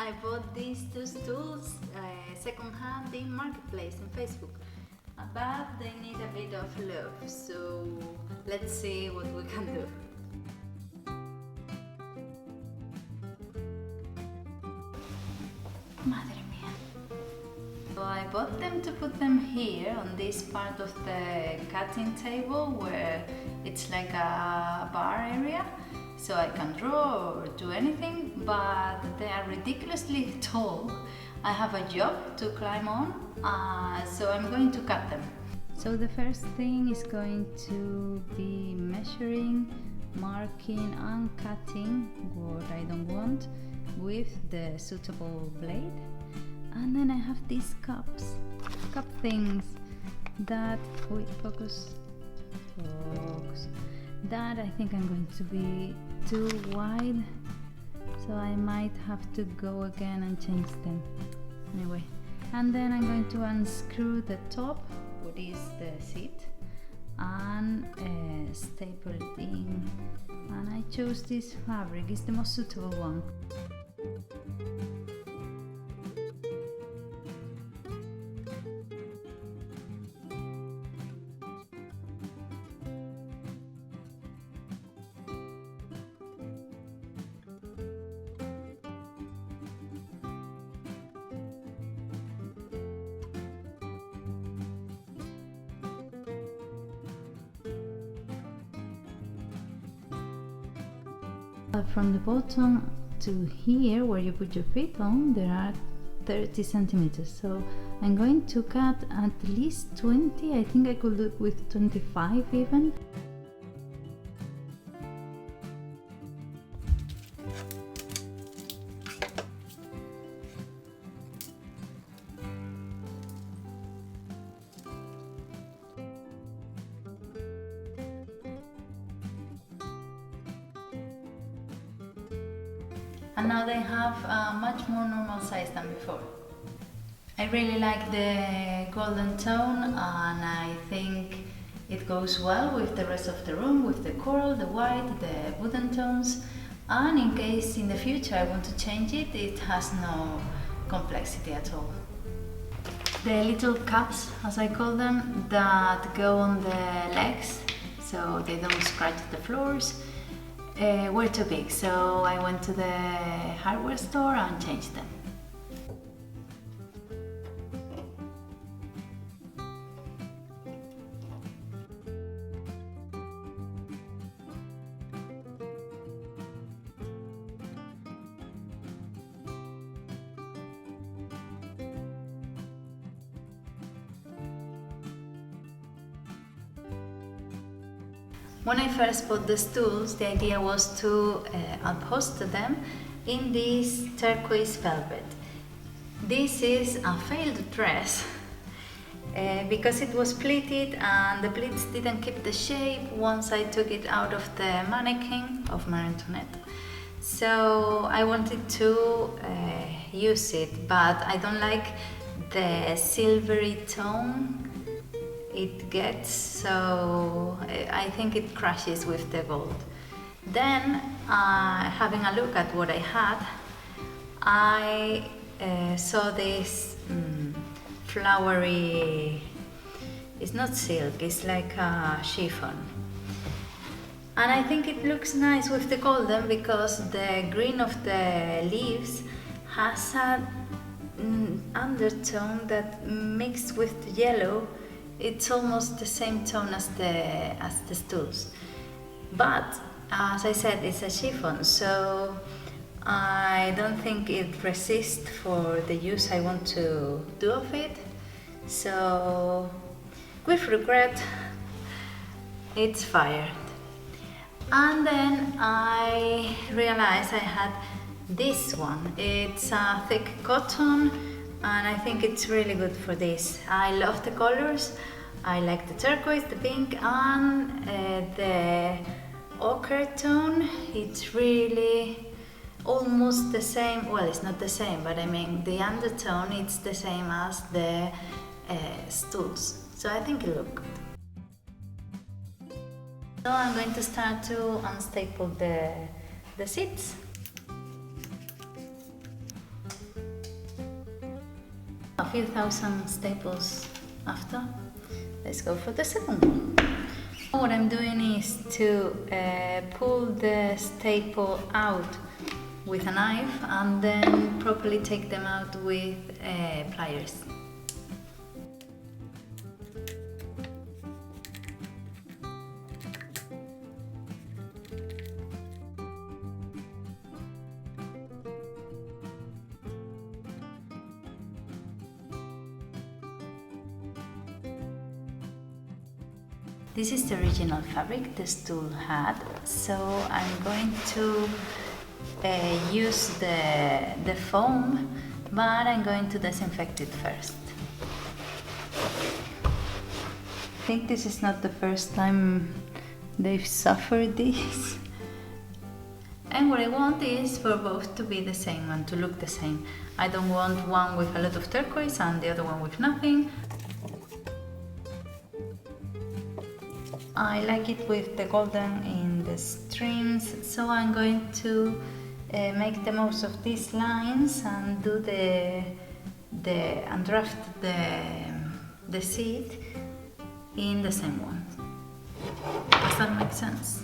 I bought these two stools second-hand in Marketplace in Facebook, but they need a bit of love, so let's see what we can do. Madre mía. So I bought them to put them here on this part of the cutting table where it's like a bar area, so I can draw or do anything, but they are ridiculously tall. I have a job to climb on, so I'm going to cut them. So the first thing is going to be measuring, marking and cutting what I don't want with the suitable blade. And then I have these cup things that, focus, that I think I'm going to be too wide, so I might have to go again and change them. Anyway, and then I'm going to unscrew the top, what is the seat, and staple it in. And I chose this fabric, it's the most suitable one. From the bottom to here where you put your feet on, there are 30 centimeters, so I'm going to cut at least 20. I think I could do it with 25 even. And now they have a much more normal size than before. I really like the golden tone, and I think it goes well with the rest of the room, with the coral, the white, the wooden tones, and in case in the future I want to change it, it has no complexity at all. The little cups, as I call them, that go on the legs so they don't scratch the floors, were too big, so I went to the hardware store and changed them. When I first bought the stools, the idea was to upholster them in this turquoise velvet. This is a failed dress because it was pleated and the pleats didn't keep the shape once I took it out of the mannequin of Marie Antoinette. So I wanted to use it, but I don't like the silvery tone it gets, so I think it crashes with the gold. Then, having a look at what I had, I saw this flowery, it's not silk, it's like a chiffon. And I think it looks nice with the golden because the green of the leaves has an undertone that mixed with the yellow. It's almost the same tone as the stools, but as I said, it's a chiffon, so I don't think it resists for the use I want to do of it. So, with regret, it's fired. And then I realized I had this one. It's a thick cotton, and I think it's really good for this. I love the colors. I like the turquoise, the pink, and the ochre tone. It's really almost the same. Well, it's not the same, but I mean the undertone, it's the same as the stools. So I think it looks good. So I'm going to start to unstaple the seats. a few thousand staples after. Let's go for the second one. What I'm doing is to pull the staple out with a knife and then properly take them out with pliers. This is the original fabric the stool had, so I'm going to use the foam, but I'm going to disinfect it first. I think this is not the first time they've suffered this. And what I want is for both to be the same and to look the same. I don't want one with a lot of turquoise and the other one with nothing. I like it with the golden in the streams, so I'm going to make the most of these lines and do and draft the seat in the same one. Does that make sense?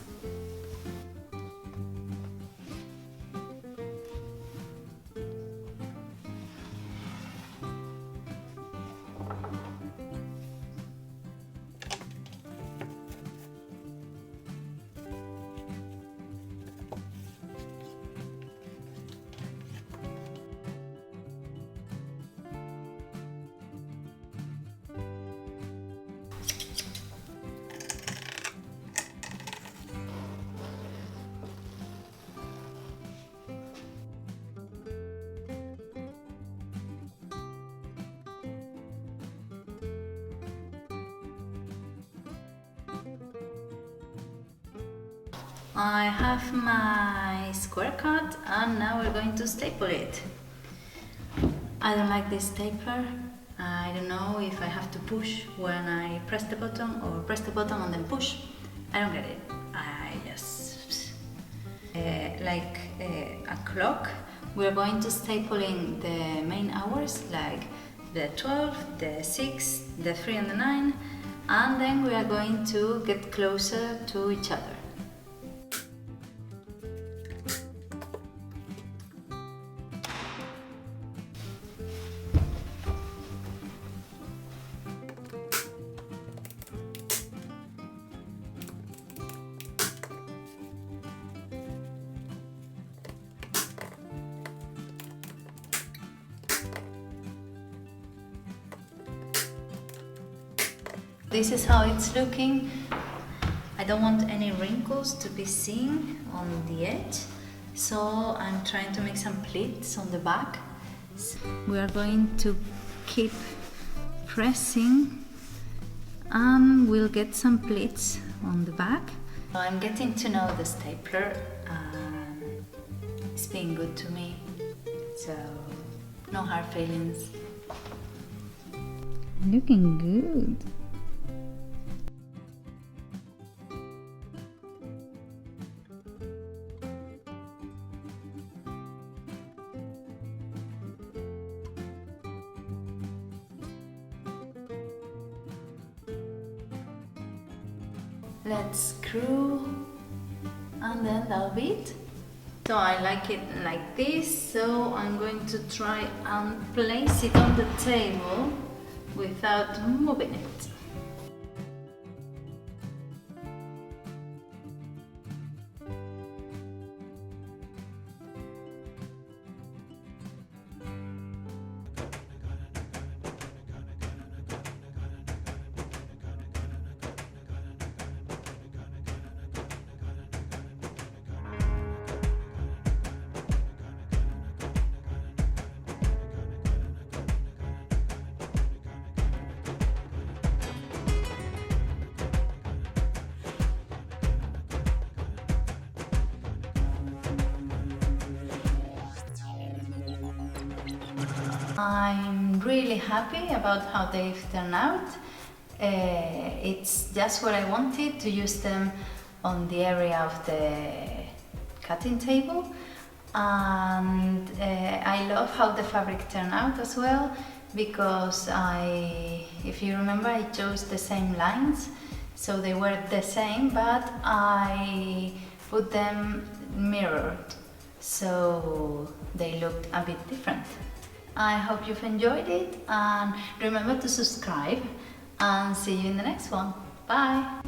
I have my square cut and now we're going to staple it. I don't like this stapler. I don't know if I have to push when I press the button or press the button and then push. I don't get it. I just... like a clock, we're going to staple in the main hours, like the 12, the 6, the 3 and the 9, and then we are going to get closer to each other. This is how it's looking. I don't want any wrinkles to be seen on the edge, so I'm trying to make some pleats on the back. We are going to keep pressing and we'll get some pleats on the back. So I'm getting to know the stapler and it's been good to me, so no hard feelings. Looking good. Let's screw and then that'll be it. So I like it like this, so I'm going to try and place it on the table without moving it. I'm really happy about how they've turned out. It's just what I wanted, to use them on the area of the cutting table, and I love how the fabric turned out as well. because if you remember, I chose the same lines, so they were the same, but I put them mirrored, so they looked a bit different. I hope you've enjoyed it, and remember to subscribe, and see you in the next one. Bye!